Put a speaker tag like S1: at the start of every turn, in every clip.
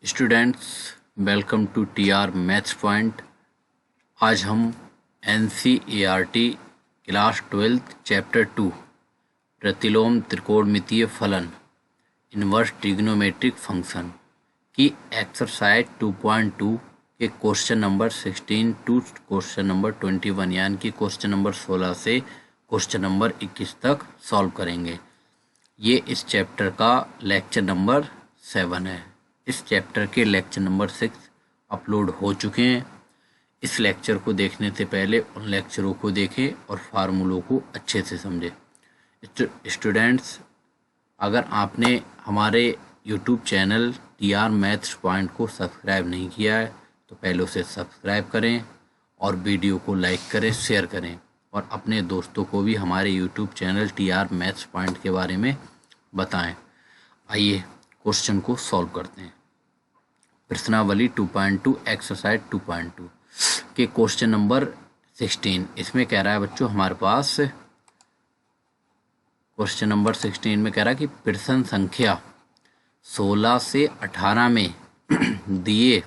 S1: Students, welcome to TR maths point. आज हम NCERT class 12 chapter 2 प्रतिलोम त्रिकोणमितीय फलन इनवर्स ट्रिग्नोमेट्रिक फंक्शन की एक्सरसाइज 2.2 के question number 16 to question number 21 यानी कि क्वेश्चन नंबर 16 से क्वेश्चन नंबर 21 तक सॉल्व करेंगे। ये इस चैप्टर का लेक्चर नंबर 7 है। इस चैप्टर के लेक्चर नंबर 6 अपलोड हो चुके हैं। इस लेक्चर को देखने से पहले उन लेक्चरों को देखें और फार्मूलों को अच्छे से समझें। स्टूडेंट्स, अगर आपने हमारे YouTube channel TR maths point को सब्सक्राइब नहीं किया है तो पहले उसे सब्सक्राइब करें और वीडियो को लाइक करें, शेयर करें और अपने दोस्तों को भी हमारे YouTube channel TR maths point के बारे में बताएं। आइए क्वेश्चन को सॉल्व करते हैं। प्रश्नावली 2.2 एक्सरसाइज 2.2 के क्वेश्चन नंबर 16। इसमें कह रहा है बच्चों, हमारे पास क्वेश्चन नंबर 16 में कह रहा है कि प्रश्न संख्या 16 से 18 में दिए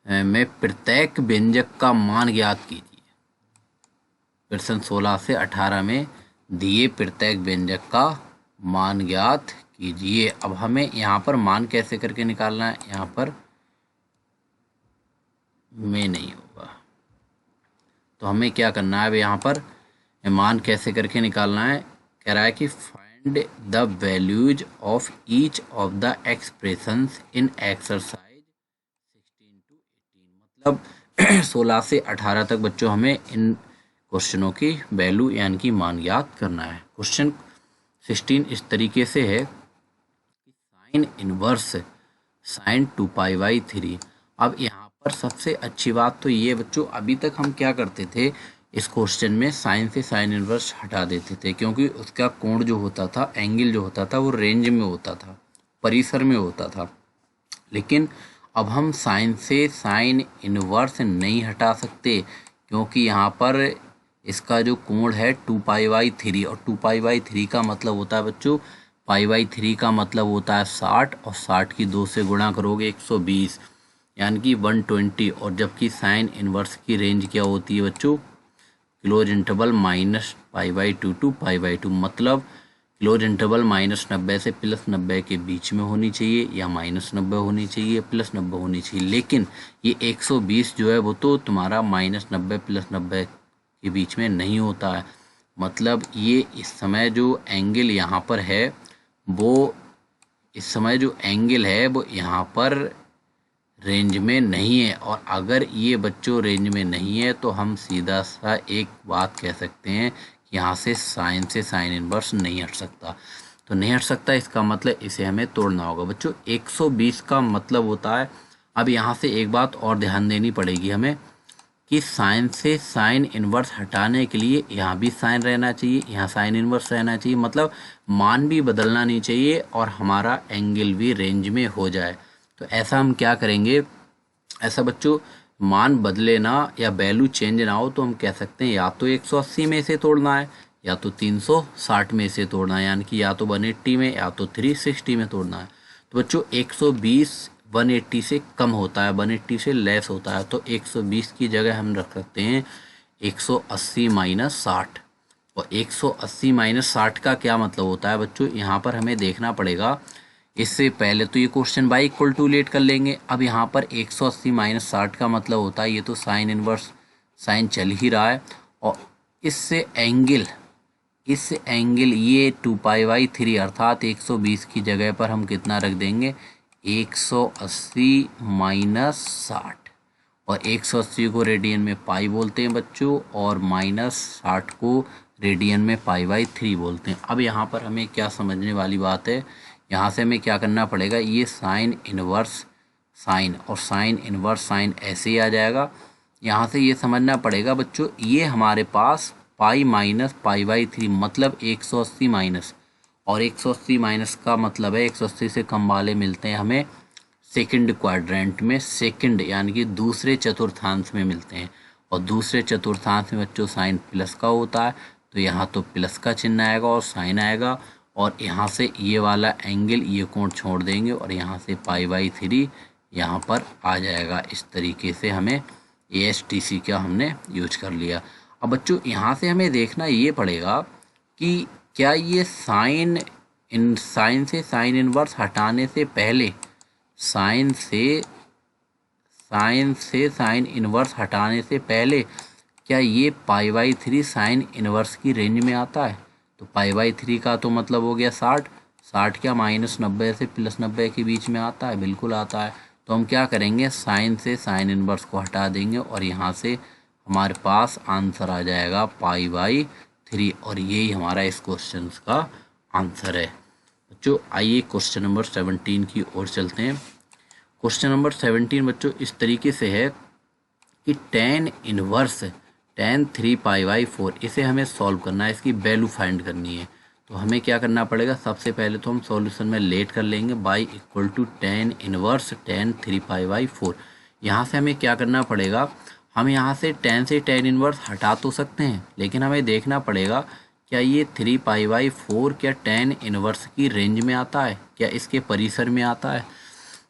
S1: में प्रत्येक व्यंजक का मान ज्ञात कीजिए। प्रश्न 16 से 18 में दिए प्रत्येक व्यंजक का मान ज्ञात कीजिए। अब हमें यहाँ पर मान कैसे करके निकालना है? यहाँ पर में नहीं होगा तो हमें क्या करना है? अब यहाँ पर मान कैसे करके निकालना है? कह रहा है कि find the values of each of the expressions in exercise 16 to 18। मतलब 16 से 18 तक बच्चों हमें इन क्वेश्चनों की वैल्यू यानी कि मान ज्ञात करना है। क्वेश्चन 16 इस तरीके से है, साइन इनवर्स साइन 2π/3। अब यहाँ पर सबसे अच्छी बात तो ये बच्चों, अभी तक हम क्या करते थे, इस क्वेश्चन में साइन से साइन इनवर्स हटा देते थे क्योंकि उसका कोण जो होता था, एंगल जो होता था वो रेंज में होता था, परिसर में होता था। लेकिन अब हम साइन से साइन इनवर्स नहीं हटा सकते क्योंकि यहाँ पर इसका जो कोण है 2π/3 और 2π/3 का मतलब होता है बच्चों, π/3 का मतलब होता है 60 और 60 की 2 से गुणा करोगे 120 यानी कि 120। और जबकि साइन इनवर्स की रेंज क्या होती है बच्चों? Close interval -π/2 to π/2। मतलब क्लोज इंटरवल -90 से +90 के बीच में होनी चाहिए या -90 होनी चाहिए, +90 होनी चाहिए। लेकिन ये 120 जो है वो तो तुम्हारा -90 +90 के बीच में नहीं होता है। मतलब ये इस समय जो एंगल यहाँ पर है वो यहाँ पर रेंज में नहीं है। और अगर ये बच्चों रेंज में नहीं है तो हम सीधा सा एक बात कह सकते हैं कि यहाँ से साइन इनवर्स नहीं हट सकता। तो नहीं हट सकता, इसका मतलब इसे हमें तोड़ना होगा बच्चों। 120 का मतलब होता है, अब यहाँ से एक बात और ध्यान देनी पड़ेगी हमें कि साइन से साइन इनवर्स हटाने के लिए यहाँ भी साइन रहना चाहिए, यहाँ साइन इनवर्स रहना चाहिए। मतलब मान भी बदलना नहीं चाहिए और हमारा एंगल भी रेंज में हो जाए। तो ऐसा हम क्या करेंगे? ऐसा बच्चों, मान बदले ना या वैल्यू चेंज ना हो तो हम कह सकते हैं या तो 180 में से तोड़ना है या तो 360 में से तोड़ना है, यानी कि या तो 180 में या तो 360 में तोड़ना है। तो बच्चों 120 180 से कम होता है, 180 से लेस होता है, तो 120 की जगह हम रख सकते हैं 180 - 60। और 180 - 60 का क्या मतलब होता है बच्चों? यहाँ पर हमें देखना पड़ेगा। इससे पहले तो ये question by equal to let कर लेंगे। अब यहाँ पर 180 - 60 का मतलब होता है ये तो साइन इनवर्स साइन चल ही रहा है और इससे एंगल ये 2π/3 अर्थात 120 की जगह पर हम कितना रख देंगे? 180 - 60। और 180 को रेडियन में पाई बोलते हैं बच्चों और -60 को रेडियन में π/3 बोलते हैं। अब यहाँ पर हमें क्या समझने वाली बात है, यहाँ से हमें क्या करना पड़ेगा? ये साइन इनवर्स साइन और साइन इनवर्स साइन ऐसे ही आ जाएगा। यहाँ से ये समझना पड़ेगा बच्चों, ये हमारे पास पाई माइनस π/3 मतलब 180 माइनस, और 180 माइनस का मतलब है 180 से कम वाले मिलते हैं हमें सेकंड क्वाड्रेंट में, सेकंड यानी कि दूसरे चतुर्थांश में मिलते हैं। और दूसरे चतुर्थांश में बच्चों साइन प्लस का होता है तो यहाँ तो प्लस का चिन्ह आएगा और साइन आएगा। और यहाँ से ये वाला एंगल ये कोण छोड़ देंगे और यहाँ से π/3 यहाँ पर आ जाएगा। इस तरीके से हमें ASTC का हमने यूज कर लिया। अब बच्चों यहाँ से हमें देखना ये पड़ेगा कि क्या ये साइन से साइन इनवर्स हटाने से पहले साइन से साइन इनवर्स हटाने से पहले क्या ये π/3 साइन इनवर्स की रेंज में आता है। तो π/3 का तो मतलब हो गया 60। 60 क्या -90 से +90 के बीच में आता है, बिल्कुल आता है। तो हम क्या करेंगे, साइन से साइन इनवर्स को हटा देंगे और यहाँ से हमारे पास आंसर आ जाएगा π/3 और यही हमारा इस क्वेश्चन का आंसर है। बच्चों आइए क्वेश्चन नंबर 17 की ओर चलते हैं। क्वेश्चन नंबर 17 बच्चों इस तरीके से है कि tan इनवर्स tan 3π/4 इसे हमें सॉल्व करना है, इसकी वैल्यू फाइंड करनी है। तो हमें क्या करना पड़ेगा, सबसे पहले तो हम सॉल्यूशन में लेट कर लेंगे y = tan इनवर्स tan 3π/4। यहाँ से हमें क्या करना पड़ेगा, हम यहाँ से tan इनवर्स हटा तो सकते हैं, लेकिन हमें देखना पड़ेगा क्या ये 3π/4 क्या tan इनवर्स की रेंज में आता है, क्या इसके परिसर में आता है।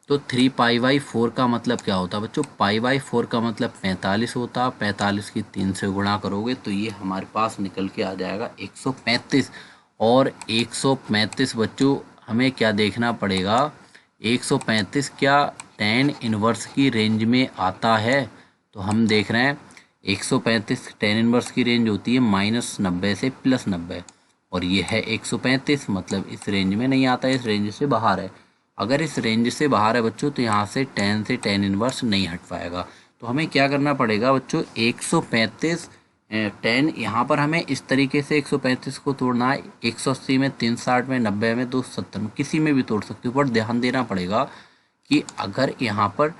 S1: तो 3π/4 का मतलब क्या होता है बच्चों, π/4 का मतलब 45 होता है। 45 की 3 से गुणा करोगे तो ये हमारे पास निकल के आ जाएगा 135। और 135 बच्चों हमें क्या देखना पड़ेगा, 135 क्या tan इनवर्स की रेंज में आता है। तो हम देख रहे हैं 135 tan इनवर्स की रेंज होती है -90 से +90 और ये है 135, मतलब इस रेंज में नहीं आता है, इस रेंज से बाहर है। अगर इस रेंज से बाहर है बच्चों तो यहाँ से tan इनवर्स नहीं हट पाएगा। तो हमें क्या करना पड़ेगा बच्चों, 135 tan यहाँ पर हमें इस तरीके से 135 को तोड़ना है। 180 में, 360 में, 90 में, 270 में, किसी में भी तोड़ सकते हो, पर ध्यान देना पड़ेगा कि अगर यहाँ पर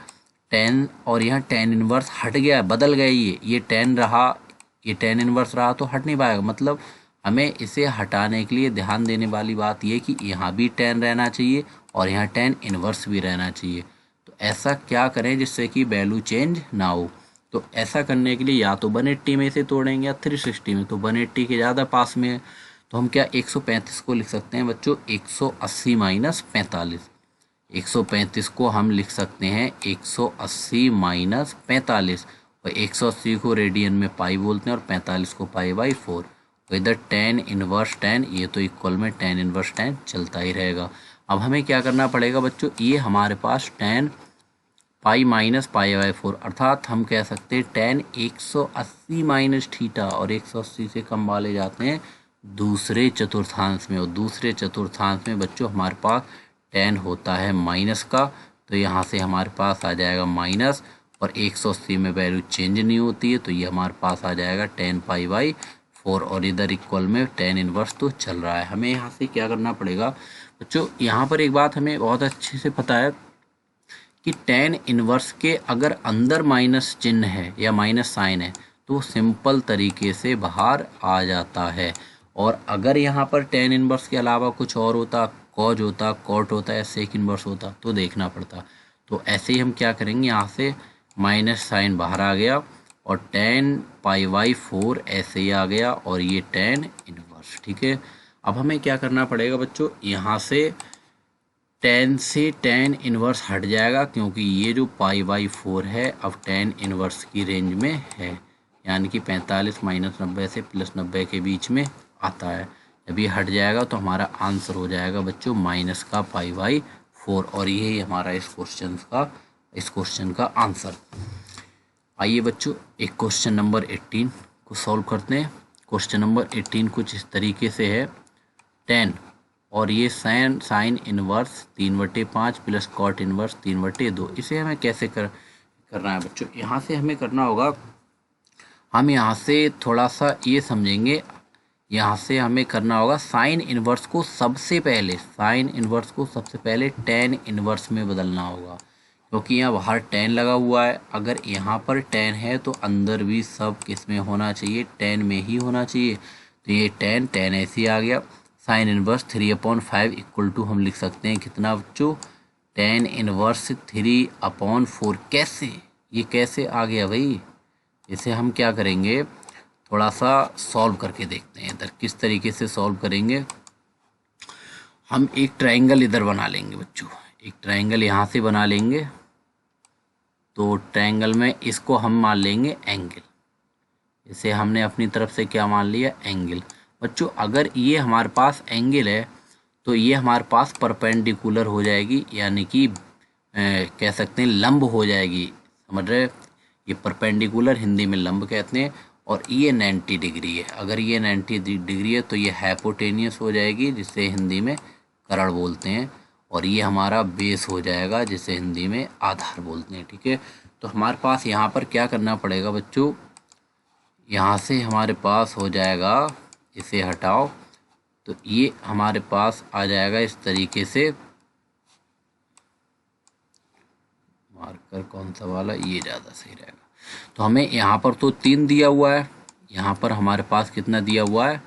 S1: tan और यहाँ tan इनवर्स हट गया, बदल गया, ये tan रहा, ये tan इनवर्स रहा तो हट नहीं पाएगा। मतलब हमें इसे हटाने के लिए ध्यान देने वाली बात यह कि यहाँ भी tan रहना चाहिए और यहाँ tan इनवर्स भी रहना चाहिए। तो ऐसा क्या करें जिससे कि वैल्यू चेंज ना हो। तो ऐसा करने के लिए या तो 180 में से तोड़ेंगे या 360 में। तो 180 के ज़्यादा पास में है तो हम क्या 135 को लिख सकते हैं बच्चों 180 - 45। 135 को हम लिख सकते हैं 180 - 45 और 180 को रेडियन में पाई बोलते हैं और 45 को π/4। तो इधर tan इनवर्स tan, ये तो इक्वल में tan इनवर्स tan चलता ही रहेगा। अब हमें क्या करना पड़ेगा बच्चों, ये हमारे पास tan π - π/4 अर्थात हम कह सकते हैं tan 180 - थीटा और 180 से कम वाले जाते हैं दूसरे चतुर्थांश में, और दूसरे चतुर्थांश में बच्चों हमारे पास tan होता है माइनस का। तो यहाँ से हमारे पास आ जाएगा माइनस और 180 में वैल्यू चेंज नहीं होती है तो ये हमारे पास आ जाएगा tan π/4 और इधर इक्वल में tan इनवर्स तो चल रहा है। हमें यहाँ से क्या करना पड़ेगा बच्चों, यहाँ पर एक बात हमें बहुत अच्छे से पता है कि tan इनवर्स के अगर अंदर माइनस चिन्ह है या माइनस साइन है तो सिंपल तरीके से बाहर आ जाता है। और अगर यहाँ पर tan इनवर्स के अलावा कुछ और होता, कॉज होता, कॉट होता या सेक इनवर्स होता तो देखना पड़ता। तो ऐसे ही हम क्या करेंगे, यहाँ से माइनस साइन बाहर आ गया और tan π/4 ऐसे ही आ गया और ये tan इनवर्स। ठीक है, अब हमें क्या करना पड़ेगा बच्चों, यहाँ से tan से tan इनवर्स हट जाएगा क्योंकि ये जो π/4 है अब tan इनवर्स की रेंज में है, यानी कि 45 - 90 से +90 के बीच में आता है। जब ये हट जाएगा तो हमारा आंसर हो जाएगा बच्चों माइनस का π/4 और यही हमारा इस क्वेश्चन का आंसर। आइए बच्चों एक क्वेश्चन नंबर 18 को सॉल्व करते हैं। क्वेश्चन नंबर 18 कुछ इस तरीके से है, tan और ये sine inverse 3/5 plus cot inverse 3/2, इसे हमें कैसे करना है बच्चों। यहाँ से हमें करना होगा, हम यहाँ से थोड़ा सा ये समझेंगे, यहाँ से हमें करना होगा साइन इनवर्स को सबसे पहले tan इनवर्स में बदलना होगा क्योंकि यहाँ बाहर tan लगा हुआ है। अगर यहाँ पर tan है तो अंदर भी सब किस में होना चाहिए, tan में ही होना चाहिए। तो ये tan ऐसे ही आ गया। साइन इनवर्स 3/5 इक्वल टू हम लिख सकते हैं कितना बच्चों, tan इनवर्स 3/4। कैसे, ये कैसे आ गया भाई, इसे हम क्या करेंगे थोड़ा सा सॉल्व करके देखते हैं। इधर किस तरीके से सॉल्व करेंगे, हम एक ट्रायंगल इधर बना लेंगे बच्चों, एक ट्रायंगल यहाँ से बना लेंगे। तो ट्रायंगल में इसको हम मान लेंगे एंगल, इसे हमने अपनी तरफ से क्या मान लिया, एंगल। बच्चों अगर ये हमारे पास एंगल है तो ये हमारे पास परपेंडिकुलर हो जाएगी, यानी कि कह सकते हैं लंब हो जाएगी, समझ रहे। ये परपेंडिकुलर हिंदी में लंब कहते हैं। और ये 90 डिग्री है, अगर ये 90 डिग्री है तो ये हाइपोटेनियस हो जाएगी, जिसे हिंदी में कर्ण बोलते हैं। और ये हमारा बेस हो जाएगा, जिसे हिंदी में आधार बोलते हैं। ठीक है, तो हमारे पास यहाँ पर क्या करना पड़ेगा बच्चों, यहाँ से हमारे पास हो जाएगा, इसे हटाओ तो ये हमारे पास आ जाएगा इस तरीके से। मार्कर कौन सा वाला, ये ज़्यादा सही रहेगा। तो हमें यहाँ पर तो 3 दिया हुआ है, यहाँ पर हमारे पास कितना दिया हुआ है,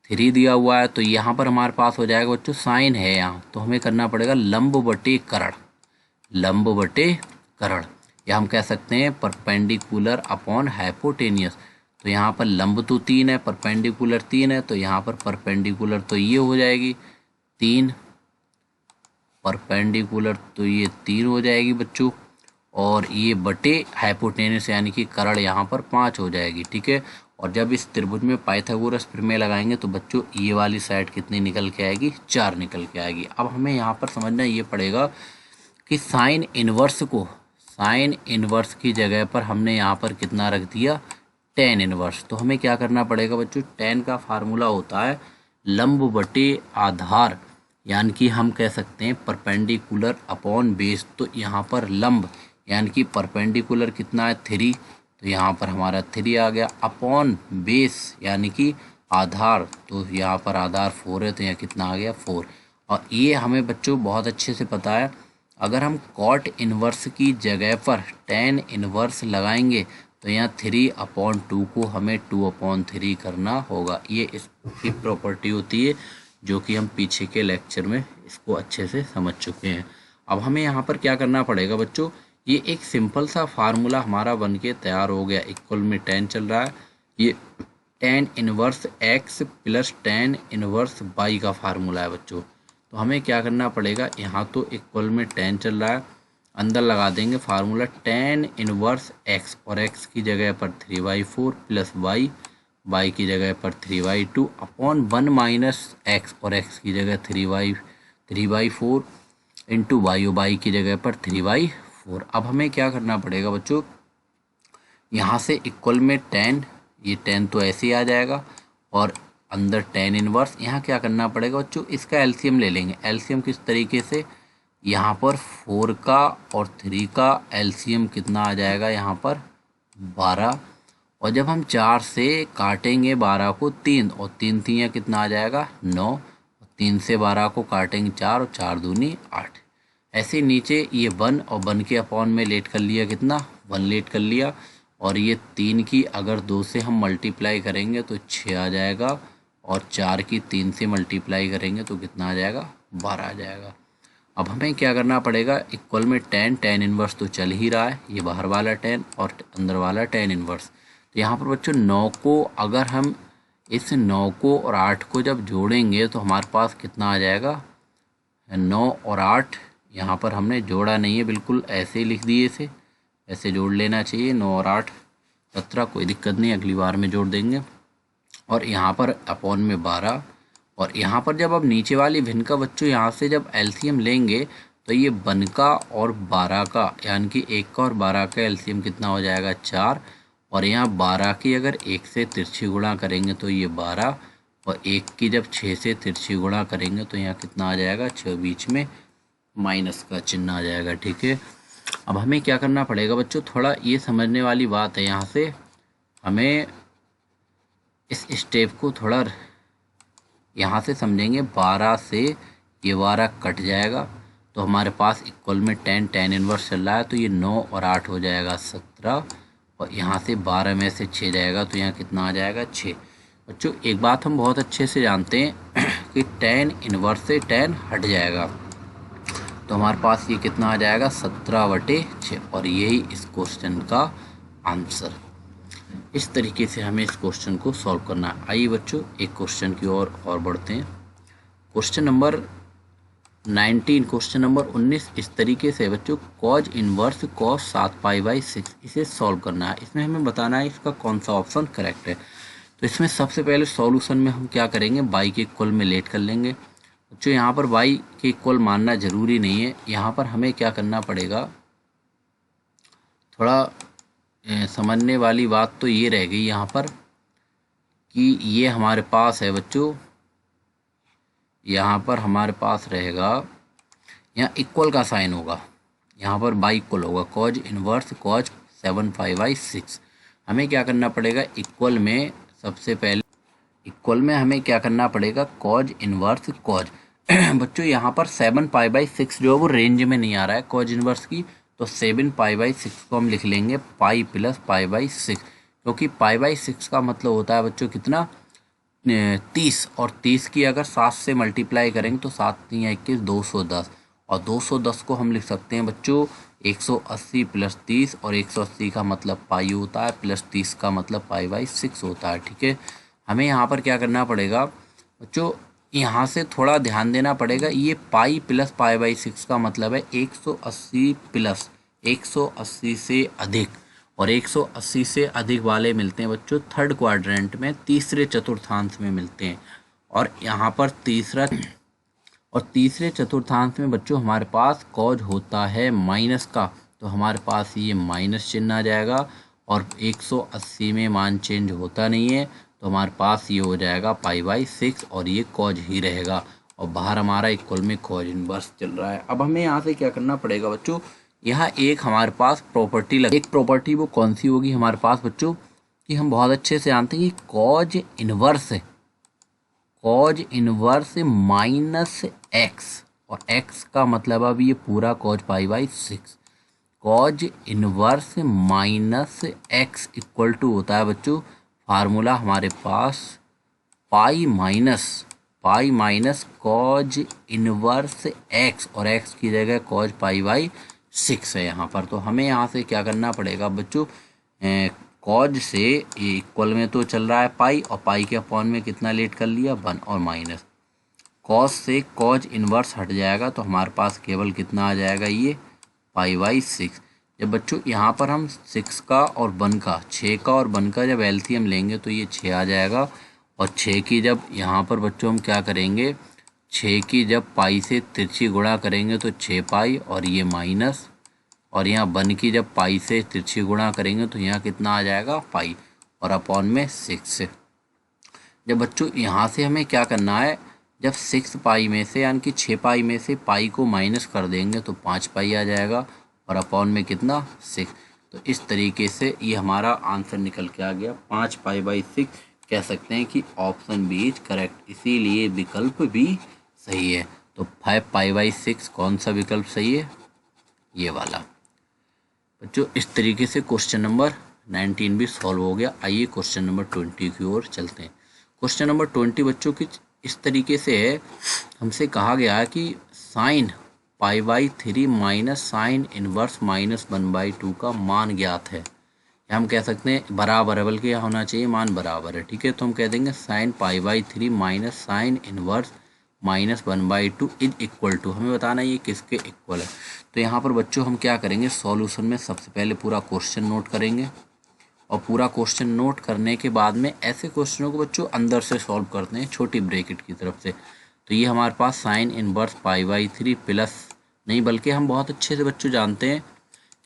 S1: 3 दिया हुआ है। तो यहाँ पर हमारे पास हो जाएगा बच्चों, साइन है यहाँ, तो हमें करना पड़ेगा लंब बटे कर्ण, लंब बटे कर्ण, या हम कह सकते हैं परपेंडिकुलर अपॉन हाइपोटेनियस। तो यहाँ पर लंब तो 3 है, परपेंडिकुलर 3 है, तो यहाँ पर परपेंडिकुलर तो ये हो जाएगी 3, परपेंडिकुलर तो ये 3 हो जाएगी बच्चों, और ये बटे हाइपोटेनस यानी कि कर्ण यहाँ पर 5 हो जाएगी। ठीक है, और जब इस त्रिभुज में पाइथागोरस प्रमेय लगाएंगे तो बच्चों ये वाली साइड कितनी निकल के आएगी, 4 निकल के आएगी। अब हमें यहाँ पर समझना ये पड़ेगा कि साइन इनवर्स को, साइन इनवर्स की जगह पर हमने यहाँ पर कितना रख दिया, टेन इनवर्स। तो हमें क्या करना पड़ेगा बच्चों, टेन का फार्मूला होता है लंब बटे आधार, यानी कि हम कह सकते हैं परपेंडिकुलर अपॉन बेस। तो यहाँ पर लंब यानी कि परपेंडिकुलर कितना है 3, तो यहाँ पर हमारा 3 आ गया, अपॉन बेस यानी कि आधार, तो यहाँ पर आधार 4 है, तो यहाँ कितना आ गया 4। और ये हमें बच्चों बहुत अच्छे से पता है, अगर हम कॉट इनवर्स की जगह पर टेन इनवर्स लगाएंगे तो यहाँ 3/2 को हमें 2/3 करना होगा। ये इसकी प्रॉपर्टी होती है जो कि हम पीछे के लेक्चर में इसको अच्छे से समझ चुके हैं। अब हमें यहाँ पर क्या करना पड़ेगा बच्चों, ये एक सिंपल सा फार्मूला हमारा बन के तैयार हो गया। इक्वल में टेन चल रहा है, ये tan inverse x plus tan inverse y का फार्मूला है बच्चों। तो हमें क्या करना पड़ेगा, यहाँ तो इक्वल में टेन चल रहा है, अंदर लगा देंगे फार्मूला टेन इनवर्स एक्स, और एक्स की जगह पर 3/4 प्लस वाई की जगह पर 3/2 अपॉन 1 माइनस एक्स, और एक्स की जगह 3/4 इंटू वाई की जगह पर 3/4। अब हमें क्या करना पड़ेगा बच्चों, यहाँ से इक्वल में टेन, ये टेन तो ऐसे ही आ जाएगा, और अंदर टेन इनवर्स, यहाँ क्या करना पड़ेगा बच्चों, इसका एलसीएम ले लेंगे। एलसीएम किस तरीके से, यहाँ पर 4 का और 3 का एलसीएम कितना आ जाएगा, यहाँ पर 12, और जब हम 4 से काटेंगे 12 को 3, और 3 3 कितना आ जाएगा 9, 3 से 12 को काटेंगे 4, और 4 दूनी 8। ऐसे नीचे ये 1 और 1 के अपॉन में लेट कर लिया, कितना 1 लेट कर लिया, और ये 3 की अगर 2 से हम मल्टीप्लाई करेंगे तो 6 आ जाएगा, और 4 की 3 से मल्टीप्लाई करेंगे तो कितना आ जाएगा 12 आ जाएगा। अब हमें क्या करना पड़ेगा, इक्वल में टेन इनवर्स तो चल ही रहा है, ये बाहर वाला 10 और अंदर वाला टेन इनवर्स। तो यहाँ पर बच्चों 9 को, अगर हम इस 9 को और 8 को जब जोड़ेंगे तो हमारे पास कितना आ जाएगा, 9 और 8, यहाँ पर हमने जोड़ा नहीं है, बिल्कुल ऐसे ही लिख दिए, इसे ऐसे जोड़ लेना चाहिए, 9 और 8 17, कोई दिक्कत नहीं, अगली बार में जोड़ देंगे। और यहाँ पर अपॉन में 12, और यहाँ पर जब अब नीचे वाली भिन्न का बच्चों यहाँ से जब एलसीएम लेंगे तो ये 1 का और 12 का, यानी कि 1 का और 12 का एलसीएम कितना हो जाएगा 4, और यहाँ 12 की अगर 1 से तिरछी गुणा करेंगे तो ये 12, और 1 की जब 6 से तिरछी गुणा करेंगे तो यहाँ कितना आ जाएगा 6, बीच में माइनस का चिन्ह आ जाएगा। ठीक है, अब हमें क्या करना पड़ेगा बच्चों, थोड़ा ये समझने वाली बात है, यहाँ से हमें इस स्टेप को थोड़ा यहाँ से समझेंगे। 12 से ये 12 कट जाएगा तो हमारे पास इक्वल में टेन इनवर्स चल रहा है, तो ये 9 और 8 हो जाएगा 17, और यहाँ से 12 में से 6 जाएगा तो यहाँ कितना आ जाएगा 6। बच्चों एक बात हम बहुत अच्छे से जानते हैं कि टेन इनवर्स से टेन हट जाएगा, तो हमारे पास ये कितना आ जाएगा 17/6, और यही इस क्वेश्चन का आंसर। इस तरीके से हमें इस क्वेश्चन को सॉल्व करना है। आइए बच्चों एक क्वेश्चन की ओर और बढ़ते हैं। क्वेश्चन नंबर 19 क्वेश्चन नंबर 19 इस तरीके से बच्चों कॉज इनवर्स कॉस 7π/6 इसे सॉल्व करना है। इसमें हमें बताना है इसका कौन सा ऑप्शन करेक्ट है। तो इसमें सबसे पहले सॉल्यूशन में हम क्या करेंगे, बाई के इक्वल में लेट कर लेंगे। बच्चों यहाँ पर बाई के इक्वल मानना ज़रूरी नहीं है, यहाँ पर हमें क्या करना पड़ेगा, थोड़ा समझने वाली बात तो ये रह गई यहाँ पर कि ये हमारे पास है बच्चों, यहाँ पर हमारे पास रहेगा, यहाँ इक्वल का साइन होगा, यहाँ पर बाई इक्वल होगा कॉज इनवर्स कॉज 7π/6। हमें क्या करना पड़ेगा, इक्वल में सबसे पहले इक्वल में हमें क्या करना पड़ेगा, कॉज इनवर्स कॉज बच्चों यहाँ पर 7π/6 जो है वो रेंज में नहीं आ रहा है कॉज इनवर्स की, तो 7π/6 को हम लिख लेंगे पाई प्लस π/6, क्योंकि π/6 का मतलब होता है बच्चों कितना, 30, और 30 की अगर 7 से मल्टीप्लाई करेंगे तो 7 × 21 210, और 210 को हम लिख सकते हैं बच्चों 180 + 30, और 180 का मतलब पाई होता है, प्लस 30 का मतलब π/6 होता है। ठीक है, हमें यहाँ पर क्या करना पड़ेगा बच्चों, यहाँ से थोड़ा ध्यान देना पड़ेगा, ये पाई प्लस π/6 का मतलब है 180 प्लस 180 से अधिक, और 180 से अधिक वाले मिलते हैं बच्चों थर्ड क्वाड्रेंट में, तीसरे चतुर्थांश में मिलते हैं। और यहाँ पर तीसरे चतुर्थांश में बच्चों हमारे पास कॉज होता है माइनस का, तो हमारे पास ये माइनस चिन्ह आ जाएगा, और 180 में मान चेंज होता नहीं है, तो हमारे पास ये हो जाएगा π/6, और ये कॉज ही रहेगा, और बाहर हमारा इक्वल में कॉज इनवर्स चल रहा है। अब हमें यहाँ से क्या करना पड़ेगा बच्चों, यहाँ एक हमारे पास प्रॉपर्टी एक प्रॉपर्टी वो कौन सी होगी हमारे पास बच्चों, कि हम बहुत अच्छे से जानते हैं कि कॉज इनवर्स -x, और x का मतलब अब ये पूरा cos π/6, cos inverse -x equal to होता है बच्चों, फार्मूला हमारे पास pi minus cos inverse x, और x की जगह कॉज π/6 है यहाँ पर। तो हमें यहाँ से क्या करना पड़ेगा बच्चों, कॉज से ये इक्वल में तो चल रहा है पाई, और पाई के अपॉन में कितना लेट कर लिया 1, और माइनस कॉज से कॉज इनवर्स हट जाएगा, तो हमारे पास केवल कितना आ जाएगा, ये π/6। जब बच्चों यहाँ पर हम 6 का और 1 का 6 का और 1 का जब एलसीएम लेंगे तो ये 6 आ जाएगा, और 6 की जब यहाँ पर बच्चों हम क्या करेंगे, 6 की जब पाई से तिरछी गुणा करेंगे तो 6 पाई, और ये माइनस, और यहाँ 1 की जब पाई से तिरछी गुणा करेंगे तो यहाँ कितना आ जाएगा पाई, और अपॉन में 6। जब बच्चों यहाँ से हमें क्या करना है, जब 6 पाई में से यानी कि 6 पाई में से पाई को माइनस कर देंगे तो 5 पाई आ जाएगा, और अपॉन में कितना 6। तो इस तरीके से ये हमारा आंसर निकल के आ गया 5π/6। कह सकते हैं कि ऑप्शन बी इज करेक्ट, इसीलिए विकल्प भी सही है। तो 5π/6 कौन सा विकल्प सही है, ये वाला। बच्चों इस तरीके से क्वेश्चन नंबर 19 भी सॉल्व हो गया। आइए क्वेश्चन नंबर 20 की ओर चलते हैं। क्वेश्चन नंबर 20 बच्चों की इस तरीके से है, हमसे कहा गया है कि साइन π/3 माइनस साइन इनवर्स -1/2 का मान ज्ञात है, या हम कह सकते हैं बराबर है, बल्कि यह होना चाहिए मान बराबर है। ठीक है, तो हम कह देंगे sine π/3 minus sine inverse -1/2 is equal to, हमें बताना है ये किसके इक्वल है। तो यहाँ पर बच्चों हम क्या करेंगे, सॉल्यूशन में सबसे पहले पूरा क्वेश्चन नोट करेंगे, और पूरा क्वेश्चन नोट करने के बाद में ऐसे क्वेश्चनों को बच्चों अंदर से सॉल्व करते हैं छोटी ब्रैकेट की तरफ से। तो ये हमारे पास साइन इनवर्स π/3 प्लस, नहीं बल्कि हम बहुत अच्छे से बच्चों जानते हैं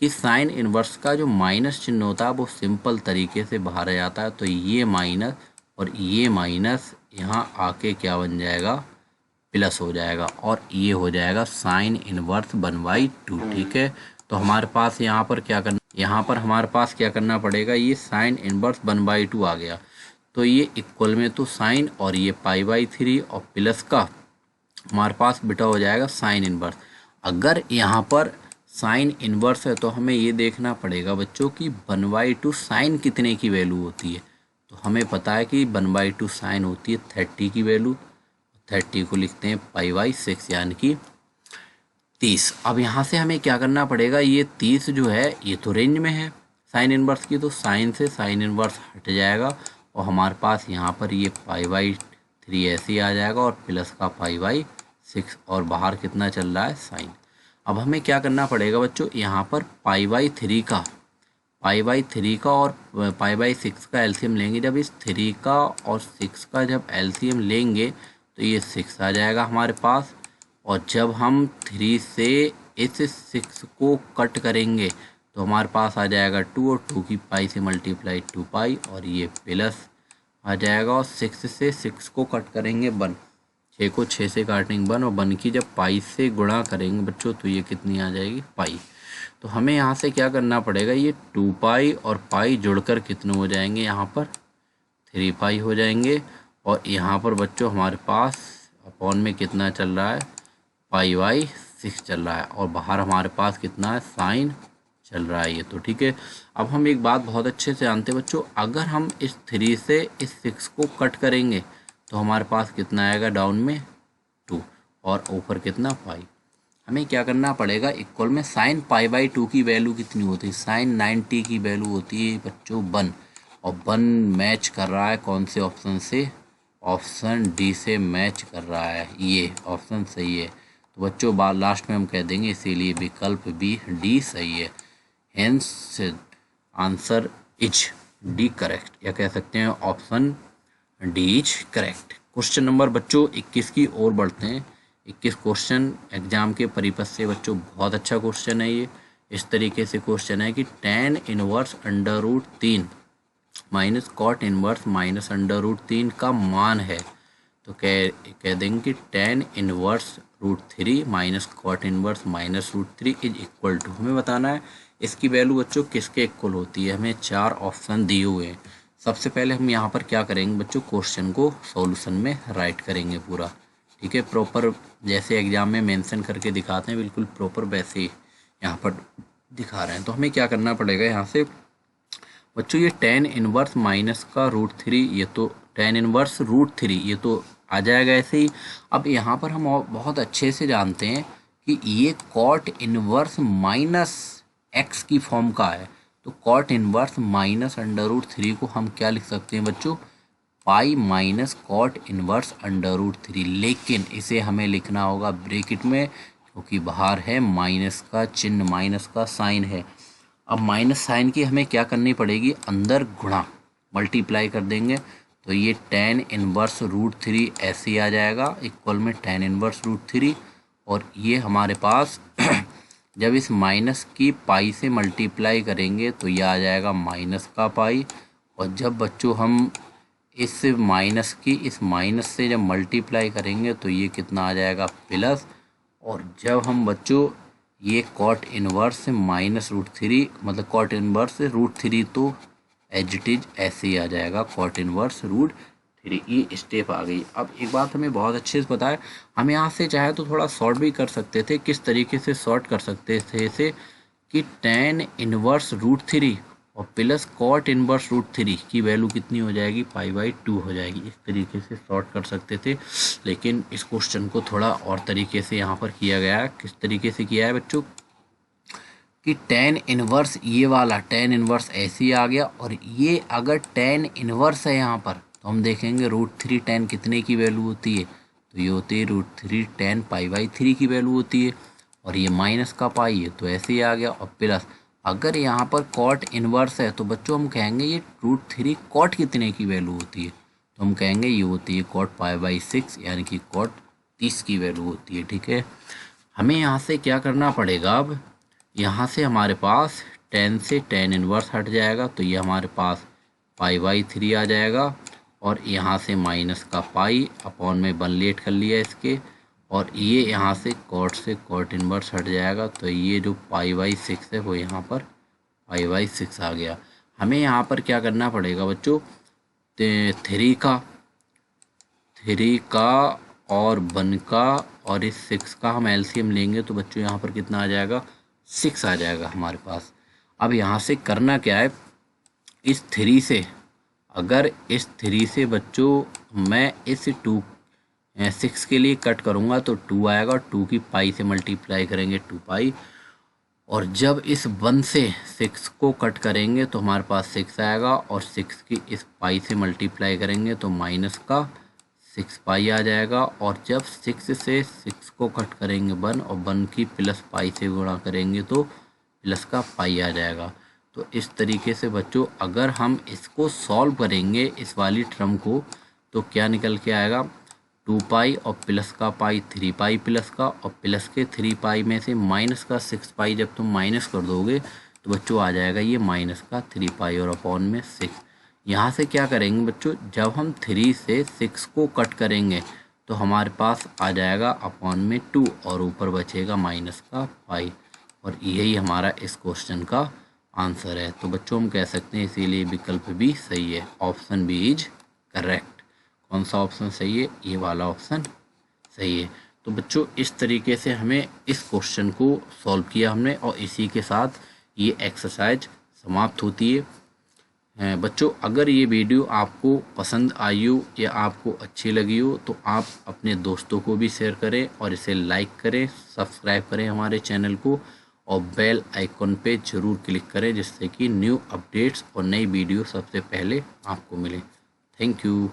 S1: कि साइन इनवर्स का जो माइनस चिन्ह होता है वो सिंपल तरीके से बाहर आ जाता है, तो ये माइनस और ये माइनस यहाँ आके क्या बन जाएगा, प्लस हो जाएगा, और ये हो जाएगा साइन इनवर्स 1/2। ठीक है, तो हमारे पास यहाँ पर क्या करना, यहाँ पर हमारे पास क्या करना पड़ेगा, ये साइन इनवर्स 1/2 आ गया, तो ये इक्वल में तो साइन और ये π/3 और प्लस का हमारे पास बेटा हो जाएगा साइन इनवर्स। अगर यहाँ पर साइन इनवर्स है तो हमें ये देखना पड़ेगा बच्चों कि 1/2 साइन कितने की वैल्यू होती है। तो हमें पता है कि 1/2 साइन होती है 30 की वैल्यू, 30 को लिखते हैं π/6 यानी कि 30। अब यहाँ से हमें क्या करना पड़ेगा, ये 30 जो है ये तो रेंज में है साइन इनवर्स की, तो साइन से साइन इनवर्स हट जाएगा, और हमारे पास यहाँ पर ये π/3 ऐसे ही आ जाएगा, और प्लस का π/6 6 और बाहर कितना चल रहा है साइन। अब हमें क्या करना पड़ेगा बच्चों, यहाँ पर पाई बाई थ्री का और पाई बाई 6 का एलसीएम लेंगे। जब इस 3 का और 6 का जब एलसीएम लेंगे तो ये 6 आ जाएगा हमारे पास। और जब हम 3 से इस 6 को कट करेंगे तो हमारे पास आ जाएगा 2 और 2 की पाई से मल्टीप्लाई 2 पाई और ये प्लस आ जाएगा। और 6 से 6 को कट करेंगे 1, 6 को 6 से काटेंगे 1 और 1 की जब पाई से गुणा करेंगे बच्चों तो ये कितनी आ जाएगी पाई। तो हमें यहाँ से क्या करना पड़ेगा, ये 2 पाई और पाई जुड़कर कितने हो जाएंगे, यहाँ पर 3 पाई हो जाएंगे। और यहाँ पर बच्चों हमारे पास अपॉन में कितना चल रहा है, पाई बाई 6 चल रहा है और बाहर हमारे पास कितना है साइन चल रहा है ये तो ठीक है। अब हम एक बात बहुत अच्छे से जानते हैं बच्चों, अगर हम इस 3 से इस 6 को कट करेंगे तो हमारे पास कितना आएगा डाउन में 2 और ऊपर कितना पाई। हमें क्या करना पड़ेगा, इक्वल में साइन पाई बाई 2 की वैल्यू कितनी होती है, साइन 90 की वैल्यू होती है बच्चों 1 और 1 मैच कर रहा है कौन से ऑप्शन से, ऑप्शन डी से मैच कर रहा है, ये ऑप्शन सही है। तो बच्चों लास्ट में हम कह देंगे इसीलिए विकल्प बी डी सही है। Hence answer is D correct, या कह सकते हैं option D is correct. Question number बच्चों 21 की ओर बढ़ते हैं। 21 क्वेश्चन एग्जाम के परिपथ से बच्चों बहुत अच्छा क्वेश्चन है ये। इस तरीके से क्वेश्चन है कि tan inverse under root 3 minus cot inverse minus under root 3 का मान है। तो कह देंगे कि tan inverse root 3 minus cot inverse minus root 3 is equal to, हमें बताना है इसकी वैल्यू बच्चों किसके इक्वल होती है। हमें 4 ऑप्शन दिए हुए हैं। सबसे पहले हम यहाँ पर क्या करेंगे बच्चों, क्वेश्चन को सॉल्यूशन में राइट करेंगे पूरा, ठीक है, प्रॉपर जैसे एग्जाम में मेंशन करके दिखाते हैं बिल्कुल प्रॉपर वैसे ही यहाँ पर दिखा रहे हैं। तो हमें क्या करना पड़ेगा यहाँ से बच्चों, ये tan इनवर्स माइनस का रूट 3, ये तो tan इनवर्स रूट 3 ये तो आ जाएगा ऐसे ही। अब यहाँ पर हम बहुत अच्छे से जानते हैं कि ये कॉट इनवर्स माइनस एक्स की फॉर्म का है। तो cot inverse minus under root 3 को हम क्या लिख सकते हैं बच्चों, pi minus cot inverse under root 3, लेकिन इसे हमें लिखना होगा ब्रैकेट में क्योंकि बाहर है माइनस का चिन्ह, माइनस का साइन है। अब माइनस साइन की हमें क्या करनी पड़ेगी, अंदर गुणा मल्टीप्लाई कर देंगे तो ये tan इनवर्स रूट 3 ऐसे ही आ जाएगा इक्वल में tan इनवर्स रूट 3। और ये हमारे पास जब इस माइनस की पाई से मल्टीप्लाई करेंगे तो यह आ जाएगा माइनस का पाई। और जब बच्चों हम इस माइनस की इस माइनस से जब मल्टीप्लाई करेंगे तो ये कितना आ जाएगा प्लस। और जब हम बच्चों ये कॉट इनवर्स माइनस रूट 3 मतलब कॉट इनवर्स रूट 3 तो एज इट इज ऐसे ही आ जाएगा कॉट इनवर्स रूट 3, ये स्टेप आ गई। अब एक बात हमें बहुत अच्छे से पता है, हम यहाँ से चाहे तो थोड़ा शॉर्ट भी कर सकते थे। किस तरीके से शॉर्ट कर सकते थे इसे कि tan इनवर्स रूट 3 और प्लस कॉट इनवर्स रूट 3 की वैल्यू कितनी हो जाएगी, पाई बाई 2 हो जाएगी। इस तरीके से शॉर्ट कर सकते थे, लेकिन इस क्वेश्चन को थोड़ा और तरीके से यहाँ पर किया गया है। किस तरीके से किया है बच्चों कि tan इनवर्स ये वाला tan इनवर्स ऐसे ही आ गया और ये अगर tan इनवर्स है यहाँ पर तो हम देखेंगे रूट 3 tan कितने की वैल्यू होती है, तो ये होती है रूट 3 tan पाई बाई 3 की वैल्यू होती है। और ये माइनस का पाई है तो ऐसे ही आ गया। और प्लस अगर यहाँ पर कॉट इनवर्स है तो बच्चों हम कहेंगे ये रूट 3 कॉट कितने की वैल्यू होती है, तो हम कहेंगे ये होती है कॉट पाई बाई 6 यानी कि कॉट 30 की वैल्यू होती है, ठीक है। हमें यहाँ से क्या करना पड़ेगा, अब यहाँ से हमारे पास tan से tan इनवर्स हट जाएगा तो ये हमारे पास पाई बाई 3 आ जाएगा। और यहाँ से माइनस का पाई अपॉन में 1 लेट कर लिया इसके, और ये यहाँ से कॉट इनवर्स हट जाएगा तो ये जो पाई बाई 6 है वो यहाँ पर पाई बाई 6 आ गया। हमें यहाँ पर क्या करना पड़ेगा बच्चों, 3 का और 1 का और इस 6 का हम एलसीएम लेंगे तो बच्चों यहाँ पर कितना आ जाएगा, 6 आ जाएगा हमारे पास। अब यहाँ से करना क्या है, इस 3 से अगर इस 3 से बच्चों मैं इस 6 के लिए कट करूँगा तो 2 आएगा और 2 की पाई से मल्टीप्लाई करेंगे 2 पाई। और जब इस 1 से 6 को कट करेंगे तो हमारे पास 6 आएगा और 6 की इस पाई से मल्टीप्लाई करेंगे तो माइनस का 6 पाई आ जाएगा, और जब 6 से 6 को कट करेंगे 1 और 1 की प्लस पाई से गुणा करेंगे तो प्लस का पाई आ जाएगा। तो इस तरीके से बच्चों अगर हम इसको सॉल्व करेंगे इस वाली टर्म को, तो क्या निकल के आएगा, 2 पाई और प्लस का पाई 3 पाई प्लस का, और प्लस के 3 पाई में से माइनस का 6 पाई जब तुम माइनस कर दोगे तो बच्चों आ जाएगा ये माइनस का 3 पाई और अपॉन में 6। यहाँ से क्या करेंगे बच्चों, जब हम 3 से 6 को कट करेंगे तो हमारे पास आ जाएगा अपॉन में 2 और ऊपर बचेगा माइनस का पाई, और यही हमारा इस क्वेश्चन का आंसर है। तो बच्चों हम कह सकते हैं इसीलिए विकल्प भी सही है, ऑप्शन बी इज करेक्ट। कौन सा ऑप्शन सही है, ये वाला ऑप्शन सही है। तो बच्चों इस तरीके से हमें इस क्वेश्चन को सॉल्व किया हमने, और इसी के साथ ये एक्सरसाइज समाप्त होती है। बच्चों अगर ये वीडियो आपको पसंद आई हो या आपको अच्छी लगी हो तो आप अपने दोस्तों को भी शेयर करें और इसे लाइक करें, सब्सक्राइब करें हमारे चैनल को, और बेल आइकॉन पे ज़रूर क्लिक करें जिससे कि न्यू अपडेट्स और नई वीडियो सबसे पहले आपको मिले। Thank you.